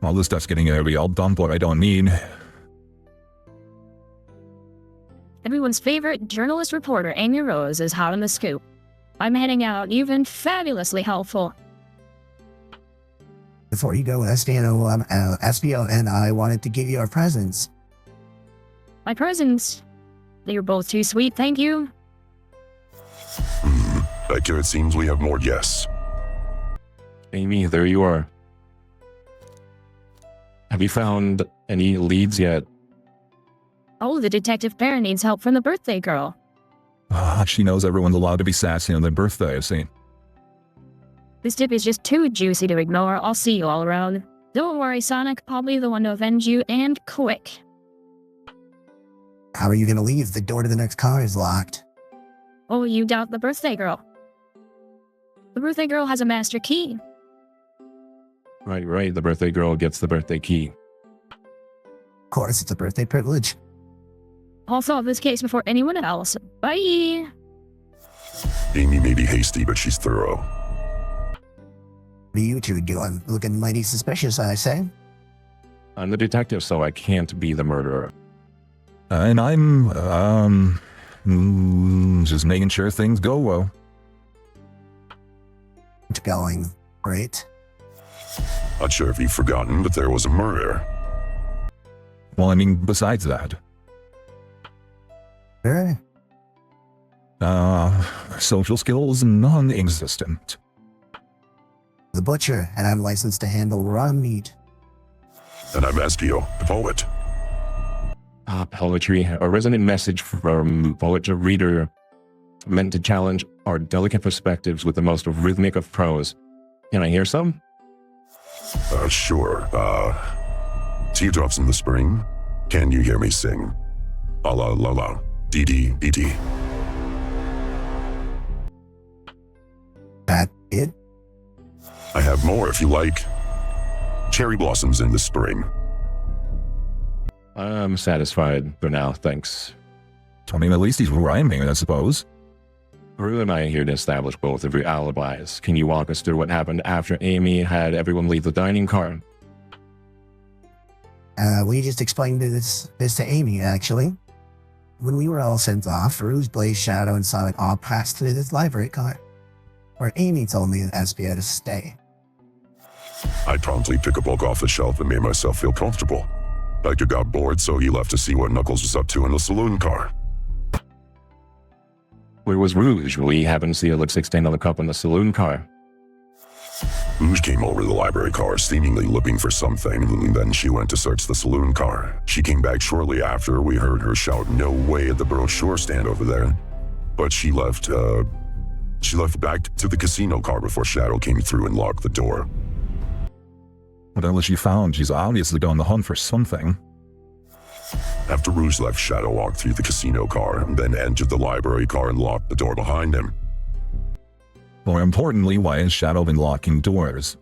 All this stuff's getting all done, but I don't need. Everyone's favorite journalist reporter, Amy Rose, is hot on the scoop. I'm heading out. You've been fabulously helpful. Before you go, Espio and I wanted to give you our presents. My presents? You're both too sweet, thank you. Hector, it seems we have more guests. Amy, there you are. Have you found any leads yet? Oh, the detective pair needs help from the birthday girl. She knows everyone's allowed to be sassy on their birthday, I've seen. This tip is just too juicy to ignore. I'll see you all around. Don't worry, Sonic. I'll be the one to avenge you, and quick. How are you going to leave? The door to the next car is locked. Oh, you doubt the birthday girl. The birthday girl has a master key. Right. The birthday girl gets the birthday key. Of course, it's a birthday privilege. I'll solve this case before anyone else. Bye! Amy may be hasty, but she's thorough. What are you two doing? Looking mighty suspicious, I say. I'm the detective, so I can't be the murderer. And I'm, just making sure things go well. It's going great. Not sure if you've forgotten, but there was a murder. Well, I mean, besides that. Sure. Social skills non-existent. The butcher, and I'm licensed to handle raw meat. And I'm Espio, the poet. Poetry, a resonant message from poet to reader, meant to challenge our delicate perspectives with the most rhythmic of prose. Can I hear some? Sure. Teardrops in the spring. Can you hear me sing? La la la la. Dee dee dee dee. That it? I have more if you like. Cherry blossoms in the spring. I'm satisfied for now, thanks. I mean, at least he's rhyming, I suppose. Rue and I are here to establish both of your alibis. Can you walk us through what happened after Amy had everyone leave the dining car? We just explained this to Amy, actually. When we were all sent off, Rouge, Blaze, Shadow, and Sonic all passed through this library car, where Amy told me that Espio to stay. I promptly picked a book off the shelf and made myself feel comfortable. Hector got bored, so he left to see what Knuckles was up to in the saloon car. Where was Rouge? We happened to see a lipstick stain on the cup in the saloon car. Rouge came over to the library car, seemingly looking for something, and then she went to search the saloon car. She came back shortly after. We heard her shout, "No way," at the brochure stand over there. But she left back to the casino car before Shadow came through and locked the door. Whatever she found, she's obviously on the hunt for something. After Rouge left, Shadow walked through the casino car and then entered the library car and locked the door behind him. More importantly, why has Shadow been locking doors?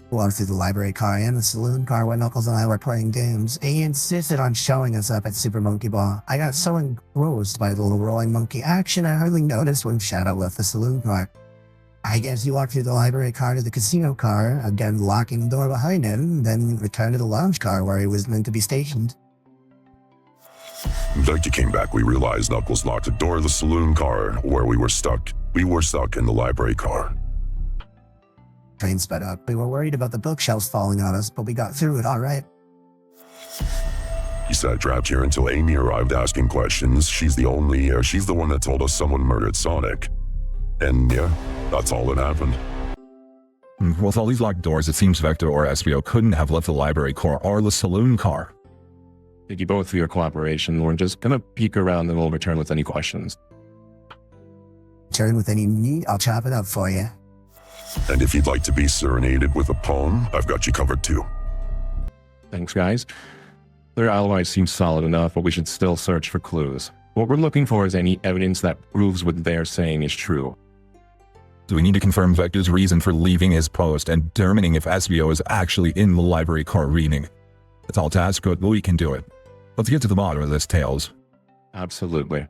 Walked through the library car and the saloon car when Knuckles and I were playing games. He insisted on showing us up at Super Monkey Ball. I got so engrossed by the little rolling monkey action, I hardly noticed when Shadow left the saloon car. I guess he walked through the library car to the casino car, again locking the door behind him, then returned to the lounge car where he was meant to be stationed. Like he came back, we realized Knuckles locked the door of the saloon car where we were stuck. We were stuck in the library car. Train sped up. We were worried about the bookshelves falling on us, but we got through it all right. He sat trapped here until Amy arrived asking questions. She's the one that told us someone murdered Sonic. And yeah, that's all that happened. With all these locked doors, it seems Vector or Espio couldn't have left the library car or the saloon car. Thank you both for your cooperation. We're just gonna peek around and we'll return with any questions. Return with any meat, I'll chop it up for you. And if you'd like to be serenaded with a poem, I've got you covered too. Thanks, guys. Their alibi seems solid enough, but we should still search for clues. What we're looking for is any evidence that proves what they're saying is true. Do we need to confirm Vector's reason for leaving his post and determining if Espio is actually in the library car reading? It's all task, but we can do it. Let's get to the bottom of this, Tails. Absolutely.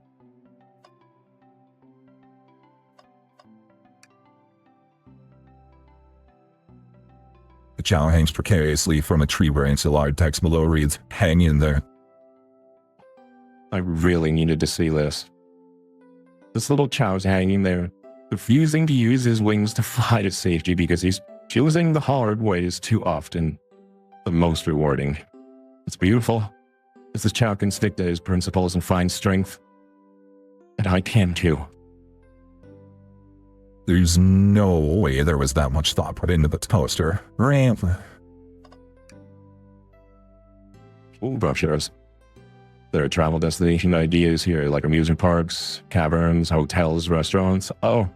The chow hangs precariously from a tree branch. The large text below reads, "Hang in there." I really needed to see this. This little chow's hanging there, refusing to use his wings to fly to safety because he's choosing the hard ways too often. The most rewarding. It's beautiful, as the chow can stick to his principles and find strength. And I can too. There's no way there was that much thought put into the toaster. Ramp. Ooh, brochures. There are travel destination ideas here, like amusement parks, caverns, hotels, restaurants. Oh.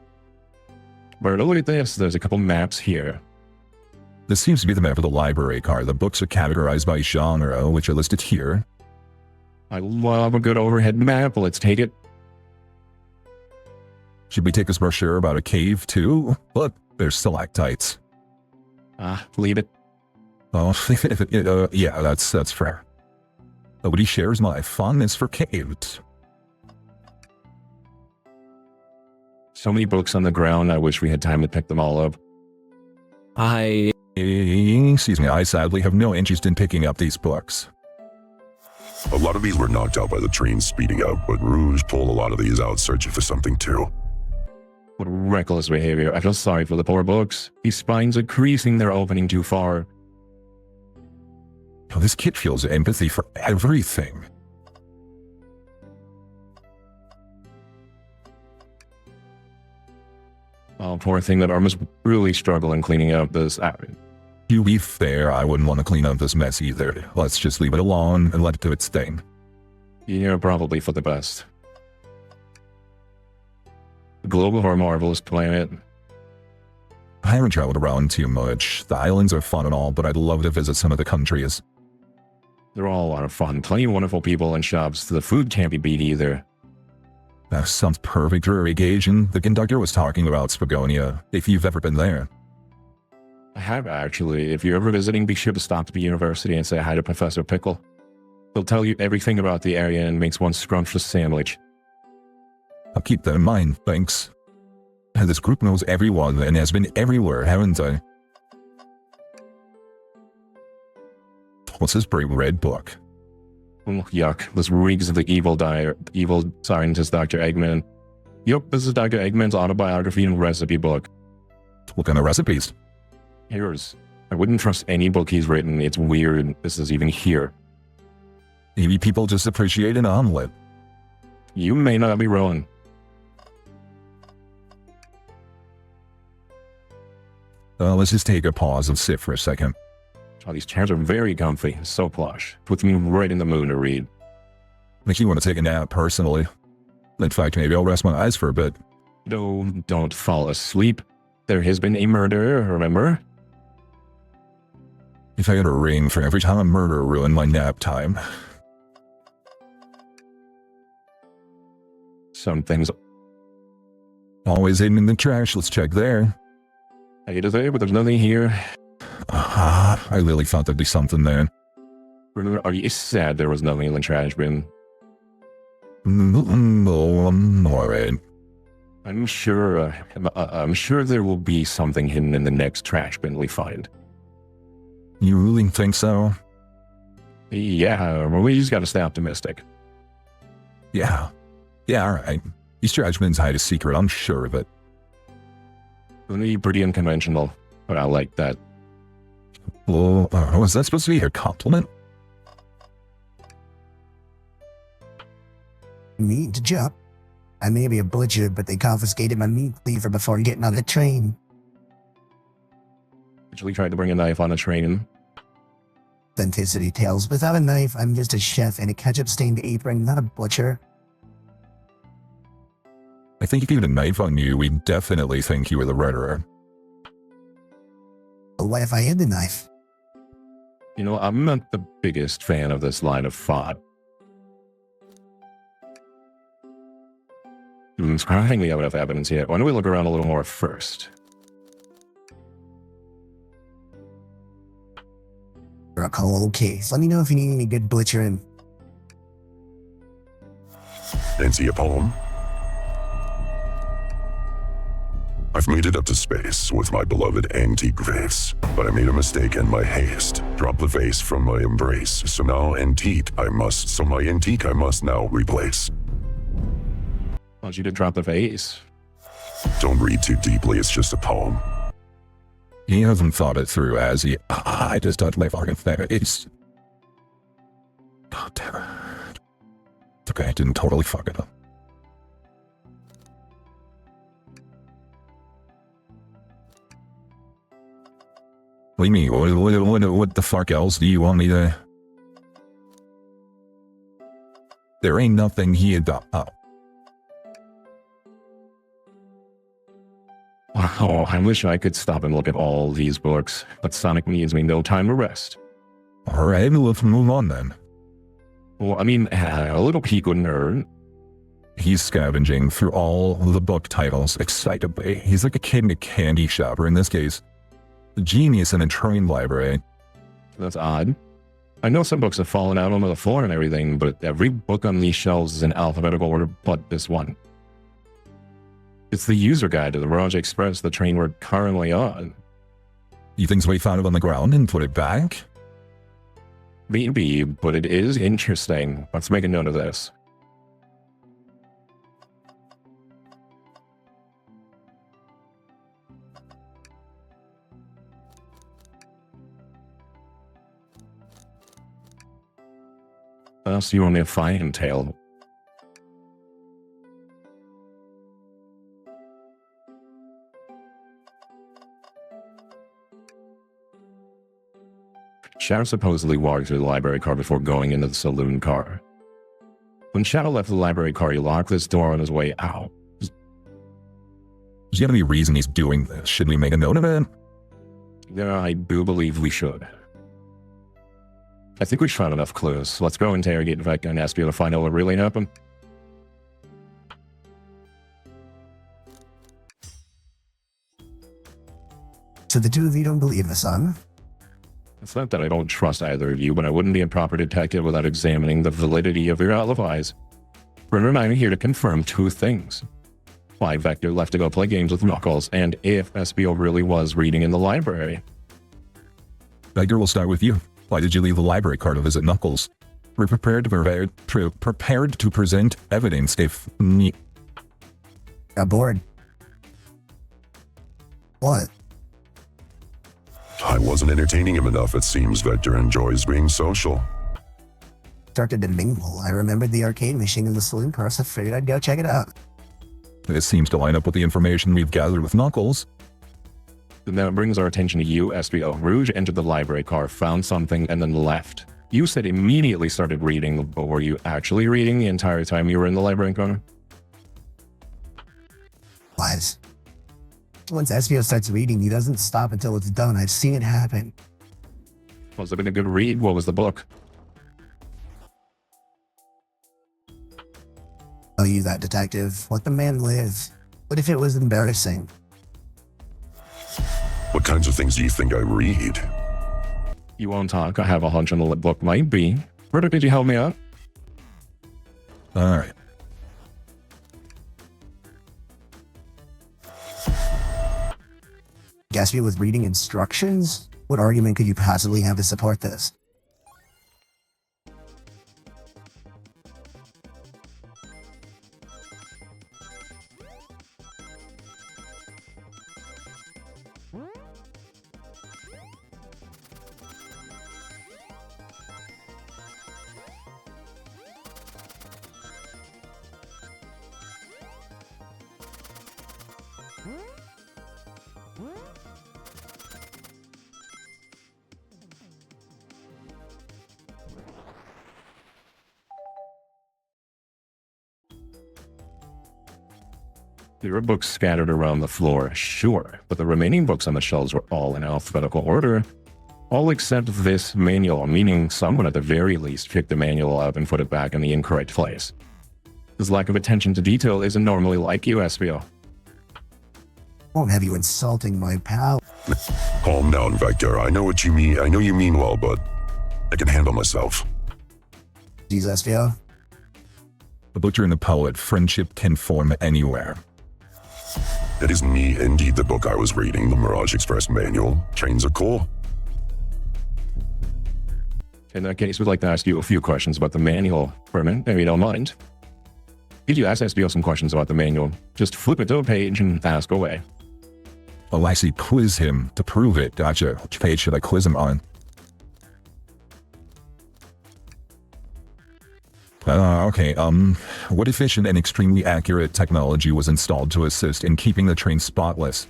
But look at this, there's a couple maps here. This seems to be the map of the library car. The books are categorized by genre, which are listed here. I love a good overhead map, let's take it. Should we take this brochure about a cave too? Look, there's stalactites. Leave it. Oh, yeah, that's fair. Nobody shares my fondness for caves. So many books on the ground, I wish we had time to pick them all up. Excuse me, I sadly have no interest in picking up these books. A lot of these were knocked out by the train speeding up, but Rouge pulled a lot of these out searching for something too. What reckless behavior. I feel sorry for the poor books. These spines are creasing their opening too far. Oh, this kid feels empathy for everything. Oh, poor thing, that arm is really struggling cleaning up this. To be fair, I wouldn't want to clean up this mess either. Let's just leave it alone and let it do its thing. Yeah, probably for the best. The globe of our marvelous planet. I haven't traveled around too much. The islands are fun and all, but I'd love to visit some of the countries. They're all a lot of fun. Plenty of wonderful people and shops. The food can't be beat either. That sounds perfect for a vacation. The conductor was talking about Spagonia, if you've ever been there. I have actually. If you're ever visiting, be sure to stop at the university and say hi to Professor Pickle. He'll tell you everything about the area and makes one scrumptious sandwich. I'll keep that in mind, thanks. This group knows everyone and has been everywhere, haven't I? What's this bright red book? Oh, yuck. This reeks of the evil scientist Dr. Eggman. Yup, this is Dr. Eggman's autobiography and recipe book. What kind of recipes? Here's. I wouldn't trust any book he's written. It's weird this is even here. Maybe people just appreciate an omelet. You may not be wrong. Let's just take a pause and sit for a second. Oh, these chairs are very comfy, so plush. Puts me right in the mood to read. Makes me want to take a nap, personally. In fact, maybe I'll rest my eyes for a bit. No, don't fall asleep. There has been a murder, remember? If I had a ring for every time a murder ruined my nap time. Some things. Always hidden in the trash, let's check there. I hate to say it, but there's nothing here. I really thought there'd be something there. Remember, are you sad there was nothing in the trash bin? No, I'm alright. I'm sure there will be something hidden in the next trash bin we find. You really think so? Yeah, we just gotta stay optimistic. Yeah, alright. These trash bins hide a secret, I'm sure of it. It'll be pretty unconventional, but I like that. Oh, was that supposed to be a compliment? Meat to jump. I may be a butcher, but they confiscated my meat cleaver before getting on the train. Actually tried to bring a knife on a train. Authenticity tales. Without a knife, I'm just a chef in a ketchup-stained apron, not a butcher. I think if you had a knife on you, we'd definitely think you were the murderer. But what if I had the knife? You know, I'm not the biggest fan of this line of thought. I think we have enough evidence here. Why don't we look around a little more first? You're a cold case. Let me know if you need any good butchering. Nancy, a poem? I've made it up to space with my beloved antique vase, but I made a mistake in my haste. Dropped the vase from my embrace, so my antique I must now replace. I want you to drop the vase. Don't read too deeply, it's just a poem. He hasn't thought it through, has he? I just don't live fucking face. God damn it. It's okay, I didn't totally fuck it up. What do you mean? What the fuck else do you want me to... There ain't nothing he had done. Oh. Wow, I wish I could stop and look at all these books, but Sonic needs me no time to rest. Alright, let's move on then. Well, I mean, a little peek wouldn't hurt. He's scavenging through all the book titles excitedly. He's like a kid in a candy shop, or in this case, a genius in a train library. That's odd. I know some books have fallen out onto the floor and everything, but every book on these shelves is in alphabetical order but this one. It's the user guide to the Mirage Express, the train we're currently on. He thinks we found it on the ground and put it back? Maybe, but it is interesting. Let's make a note of this. Thus, you only have fine tail. Shadow supposedly walked through the library car before going into the saloon car. When Shadow left the library car, he locked this door on his way out. Does he have any reason he's doing this? Should we make a note of it? Yeah, I do believe we should. I think we've found enough clues. Let's go interrogate Vecna and Espio to find out what really happened. So the two of you don't believe us, huh? It's not that I don't trust either of you, but I wouldn't be a proper detective without examining the validity of your alibis. Brenner and I are here to confirm two things. Why Vector left to go play games with Knuckles, and if Espio really was reading in the library. Edgar, we'll start with you. Why did you leave the library car to visit Knuckles? We're prepared to present evidence if need. Got bored. What? I wasn't entertaining him enough, it seems. Vector enjoys being social. Started to mingle. I remembered the arcade machine in the saloon car, so I figured I'd go check it out. This seems to line up with the information we've gathered with Knuckles. Then that brings our attention to you, Espio. Rouge entered the library car, found something, and then left. You said immediately started reading, but were you actually reading the entire time you were in the library car? Lies. Once Espio starts reading, he doesn't stop until it's done. I've seen it happen. Was it been a good read? What was the book? Tell you that, detective. Let the man live. What if it was embarrassing? What kinds of things do you think I read? You won't talk. I have a hunch on the book might be. Verdict, did you help me out? Alright. Espio was reading instructions? What argument could you possibly have to support this? There were books scattered around the floor, sure, but the remaining books on the shelves were all in alphabetical order. All except this manual, meaning someone at the very least picked the manual up and put it back in the incorrect place. This lack of attention to detail isn't normally like you, Espio. Won't have you insulting my pal. Calm down, Vector. I know what you mean. I know you mean well, but I can handle myself. Jeez, Espio. The butcher and the poet, friendship can form anywhere. It is me, indeed, the book I was reading, the Mirage Express manual. Trains are cool. In that case, we'd like to ask you a few questions about the manual, Herman, if you don't mind. If you ask Espio some questions about the manual, just flip it to a page and ask away. Oh, I see. Quiz him to prove it. Gotcha. Which page should I quiz him on? Okay. What efficient and extremely accurate technology was installed to assist in keeping the train spotless?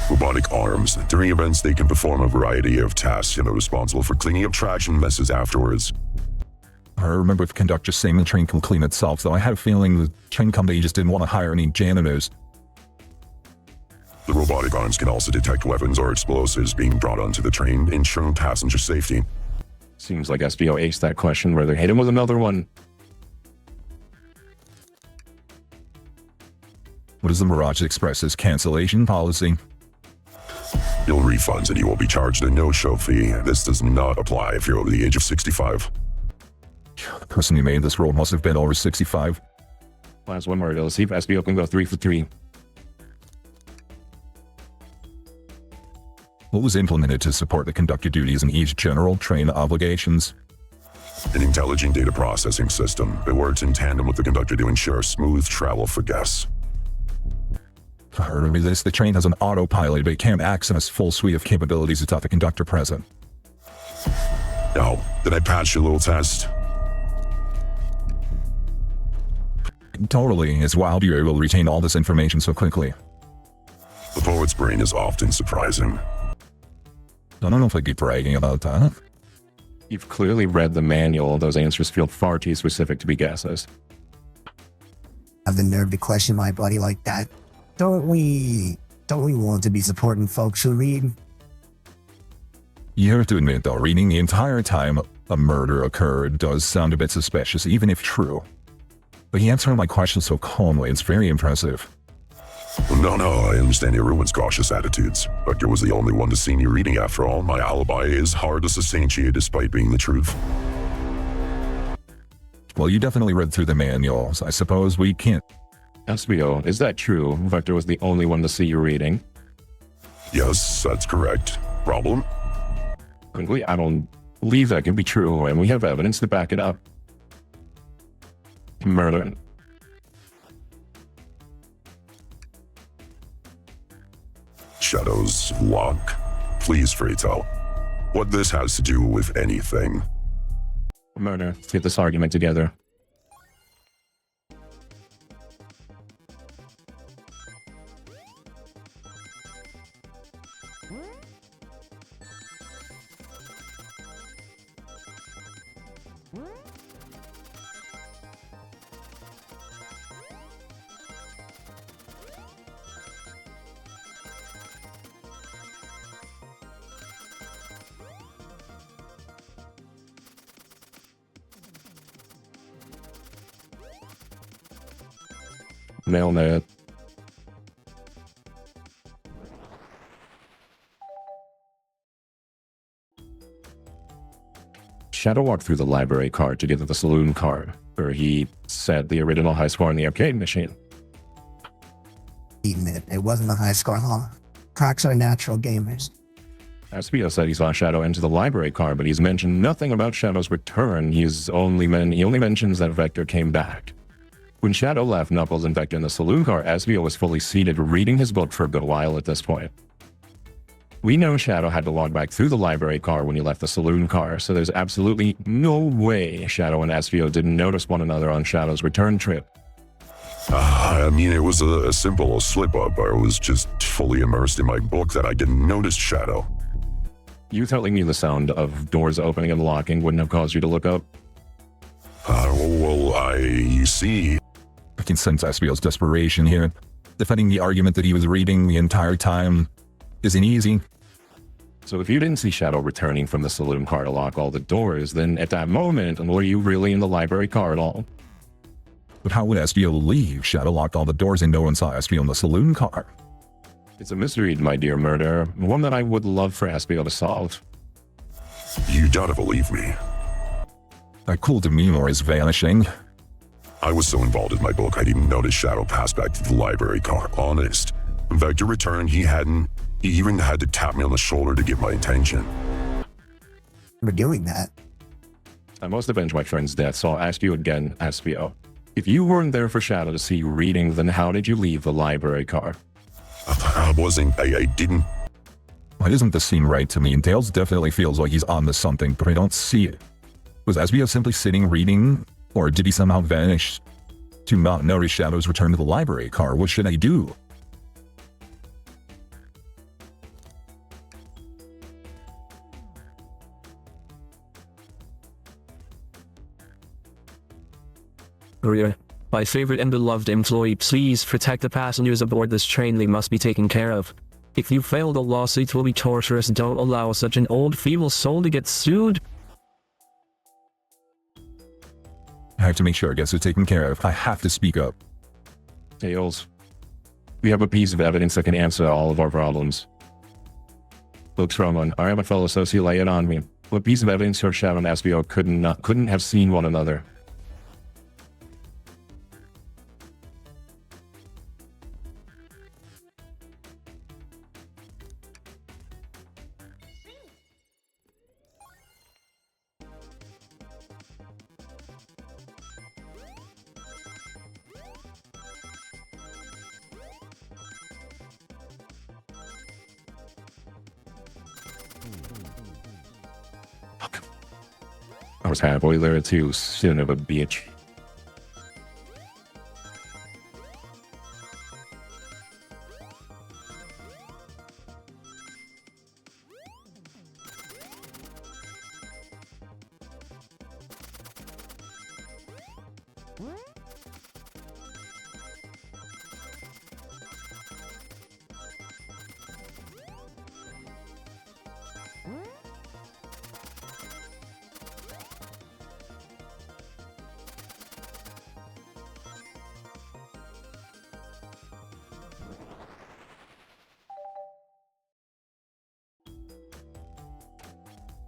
Robotic arms. During events, they can perform a variety of tasks and are responsible for cleaning up traction messes afterwards. I remember the conductor saying the train can clean itself, though I had a feeling the train company just didn't want to hire any janitors. The robotic arms can also detect weapons or explosives being brought onto the train, ensuring passenger safety. Seems like Espio aced that question, where they hit him with another one. What is the Mirage Express's cancellation policy? You'll refunds and you will be charged a no-show fee. This does not apply if you're over the age of 65. The person who made this rule must have been over 65. Last one more. Let's see if Espio can go 3 for 3. What was implemented to support the conductor duties and each general train obligations? An intelligent data processing system. It works in tandem with the conductor to ensure smooth travel for guests. Remember this, the train has an autopilot, but it can't access full suite of capabilities without the conductor present. Now, did I pass your little test? Totally. It's wild you're able to retain all this information so quickly. The poet's brain is often surprising. I don't know if I'd be bragging about that. You've clearly read the manual. Those answers feel far too specific to be guesses. Have the nerve to question my buddy like that. Don't we want to be supporting folks who read? You have to admit though, reading the entire time a murder occurred does sound a bit suspicious, even if true. But he answered my question so calmly, it's very impressive. No, I understand everyone's cautious attitudes. Vector was the only one to see me reading after all. My alibi is hard to substantiate despite being the truth. Well, you definitely read through the manuals. I suppose we can't. Espio, is that true? Vector was the only one to see you reading. Yes, that's correct. Problem? Frankly, I don't believe that can be true, and we have evidence to back it up. Murder. Shadow's lock. Please, Freetel. What this has to do with anything. Murder. Let's get this argument together. Mailnet. Shadow walked through the library car to get to the saloon car, where he set the original high score in the arcade machine. Admit, it wasn't a high score, huh? Cracks are natural gamers. Espio said he saw Shadow enter the library car, but he's mentioned nothing about Shadow's return. He only mentions that Vector came back. When Shadow left Knuckles and Vector in the saloon car, Espio was fully seated reading his book for a good while at this point. We know Shadow had to log back through the library car when he left the saloon car, so there's absolutely no way Shadow and Espio didn't notice one another on Shadow's return trip. I mean, it was a simple slip-up. I was just fully immersed in my book that I didn't notice Shadow. You telling me the sound of doors opening and locking wouldn't have caused you to look up? You see... I can sense Espio's desperation here. Defending the argument that he was reading the entire time isn't easy. So if you didn't see Shadow returning from the saloon car to lock all the doors, then at that moment, were you really in the library car at all? But how would Espio leave? Shadow locked all the doors and no one saw Espio in the saloon car. It's a mystery, my dear murderer, one that I would love for Espio to solve. You gotta believe me. That cool demeanor is vanishing. I was so involved in my book I didn't notice Shadow pass back to the library car, honest. Vector returned, he even had to tap me on the shoulder to get my attention. We're doing that. I must avenge my friend's death, so I'll ask you again, Espio. If you weren't there for Shadow to see you reading, then how did you leave the library car? I didn't. Why doesn't this seem right to me? Dales definitely feels like he's on to something, but I don't see it. Was Espio simply sitting reading, or did he somehow vanish? To not notice Shadow's return to the library car, what should I do? Career. My favorite and beloved employee, please protect the passengers aboard this train. They must be taken care of. If you fail, the lawsuits will be torturous. Don't allow such an old, feeble soul to get sued. I have to make sure guests are taken care of. I have to speak up. Tails, we have a piece of evidence that can answer all of our problems. Look, Roman, I have a fellow associate lay it on me. What piece of evidence your Shadow and Espio couldn't have seen one another? Fuck. I was halfway there too, son of a bitch.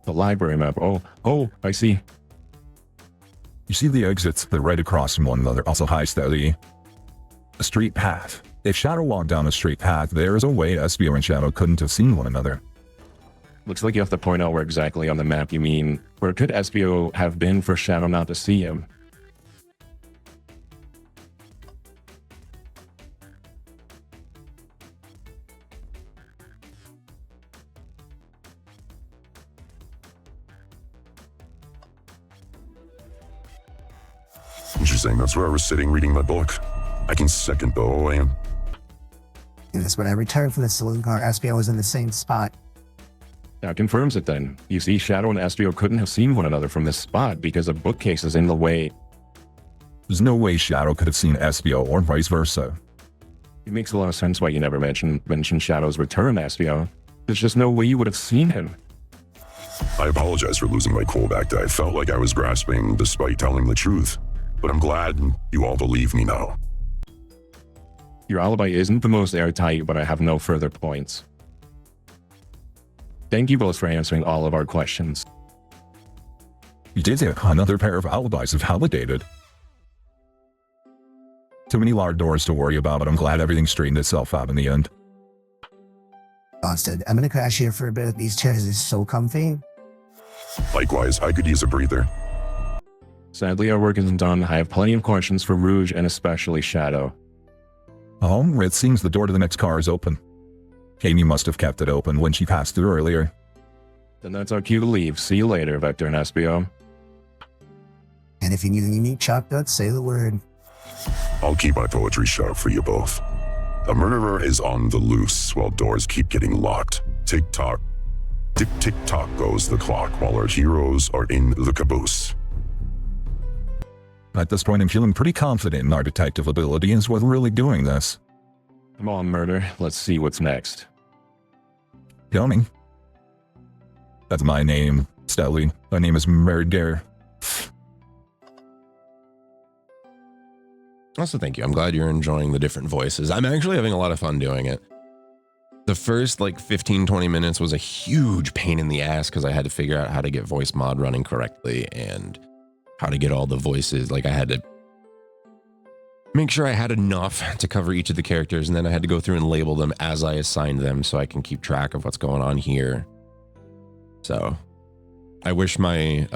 The library map. Oh, I see. You see the exits, they're right across from one another. Also, hi, Steady. A street path. If Shadow walked down a straight path, there is a way Espio and Shadow couldn't have seen one another. Looks like you have to point out where exactly on the map you mean. Where could Espio have been for Shadow not to see him? Interesting, that's where I was sitting reading my book. I can second though, and And that's when I returned from the saloon car. Espio was in the same spot. That confirms it then. You see, Shadow and Espio couldn't have seen one another from this spot because a bookcase is in the way. There's no way Shadow could have seen Espio or vice versa. It makes a lot of sense why you never mention Shadow's return, Espio. There's just no way you would have seen him. I apologize for losing my cool back there. I felt like I was grasping despite telling the truth. But I'm glad you all believe me now. Your alibi isn't the most airtight, but I have no further points. Thank you both for answering all of our questions. You did it. Another pair of alibis have validated. Too many large doors to worry about, but I'm glad everything straightened itself out in the end. Austin, I'm gonna crash here for a bit. These chairs are so comfy. Likewise, I could use a breather. Sadly, our work isn't done. I have plenty of questions for Rouge and especially Shadow. Oh, it seems the door to the next car is open. Amy must have kept it open when she passed through earlier. Then that's our cue to leave. See you later, Vector and Espio. And if you need a unique shotgun, say the word. I'll keep my poetry sharp for you both. A murderer is on the loose while doors keep getting locked. Tick-tock. Tick-tick-tock goes the clock while our heroes are in the caboose. At this point, I'm feeling pretty confident in our detective abilities with really doing this. Come on, Murder. Let's see what's next. Coming. That's my name, Stelly. My name is Murder. Also, thank you. I'm glad you're enjoying the different voices. I'm actually having a lot of fun doing it. The first like 15, 20 minutes was a huge pain in the ass because I had to figure out how to get voice mod running correctly and how to get all the voices. Like I had to make sure I had enough to cover each of the characters, and then I had to go through and label them as I assigned them so I can keep track of what's going on here. So I wish my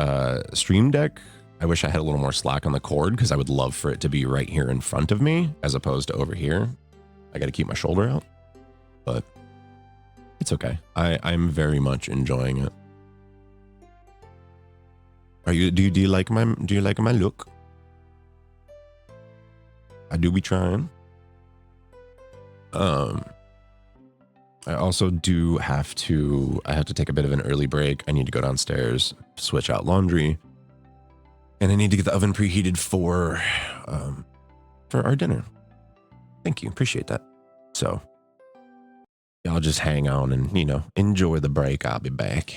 Stream Deck, I wish I had a little more slack on the cord because I would love for it to be right here in front of me as opposed to over here. I got to keep my shoulder out, but it's okay. I'm very much enjoying it. Do you like my look? I do be trying. I also do have to take a bit of an early break. I need to go downstairs, switch out laundry, and I need to get the oven preheated for our dinner. Thank you. Appreciate that. So y'all just hang on and, enjoy the break. I'll be back.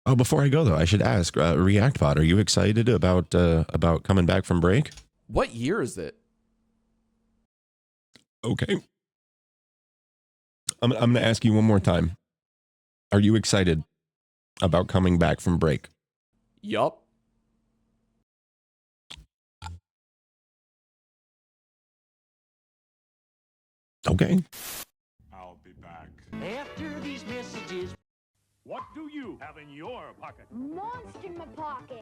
Oh, before I go though, I should ask, ReactPod, are you excited about coming back from break? What year is it? Okay. I'm going to ask you one more time. Are you excited about coming back from break? Yup. Okay. I'll be back. After these messages. What do you have in your pocket? Monster in my pocket.